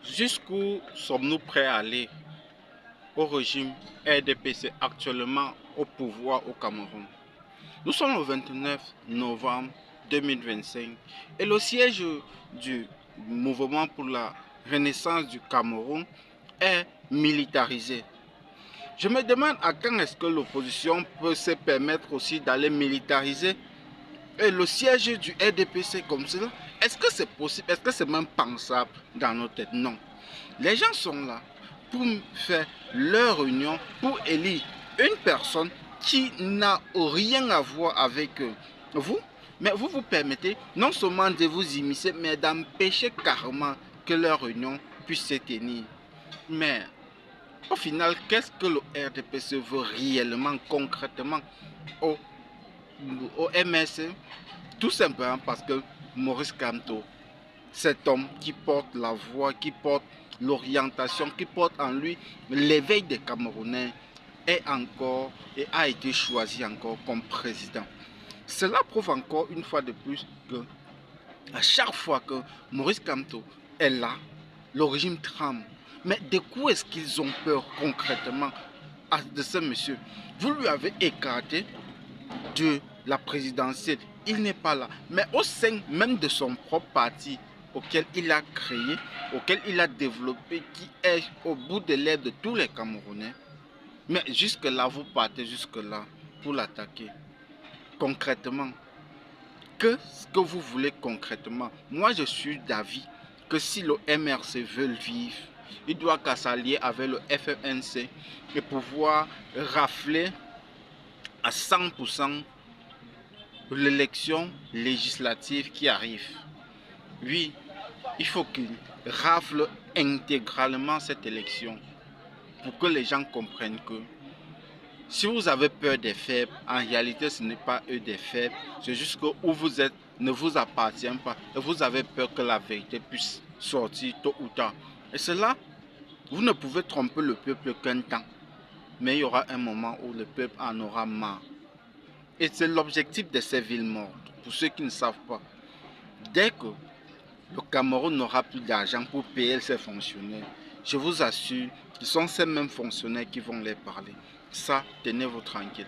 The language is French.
Jusqu'où sommes-nous prêts à aller au régime RDPC actuellement au pouvoir au Cameroun? Nous sommes le 29 novembre 2025 et le siège du mouvement pour la renaissance du Cameroun est militarisé. Je me demande à quand est-ce que l'opposition peut se permettre aussi d'aller militariser et le siège du RDPC comme cela. Est-ce que c'est possible? Est-ce que c'est même pensable dans nos têtes? Non. Les gens sont là pour faire leur réunion, pour élire une personne qui n'a rien à voir avec vous. Mais vous vous permettez non seulement de vous immiscer, mais d'empêcher carrément que leur réunion puisse se tenir. Mais au final, qu'est-ce que le RDPC veut réellement, concrètement au MSC? Tout simplement parce que Maurice Kamto, cet homme qui porte la voix, qui porte l'orientation, qui porte en lui l'éveil des Camerounais, est encore et a été choisi encore comme président. Cela prouve encore une fois de plus que à chaque fois que Maurice Kamto est là, le régime tremble. Mais de quoi est-ce qu'ils ont peur concrètement de ce monsieur? Vous lui avez écarté de la présidentielle, il n'est pas là. Mais au sein même de son propre parti auquel il a créé, auquel il a développé, qui est au bout de l'aile de tous les Camerounais, mais jusque-là, vous partez jusque-là pour l'attaquer. Concrètement, qu'est-ce que vous voulez concrètement? Moi, je suis d'avis que si le MRC veut vivre, il doit qu'à s'allier avec le FNC et pouvoir rafler à 100% l'élection législative qui arrive. Oui, il faut qu'il rafle intégralement cette élection pour que les gens comprennent que si vous avez peur des faibles, en réalité ce n'est pas eux des faibles, c'est juste que où vous êtes ne vous appartient pas et vous avez peur que la vérité puisse sortir tôt ou tard. Et cela, vous ne pouvez tromper le peuple qu'un temps, mais il y aura un moment où le peuple en aura marre. Et c'est l'objectif de ces villes mortes. Pour ceux qui ne savent pas, dès que le Cameroun n'aura plus d'argent pour payer ses fonctionnaires, je vous assure, ce sont ces mêmes fonctionnaires qui vont les parler. Ça, tenez-vous tranquille.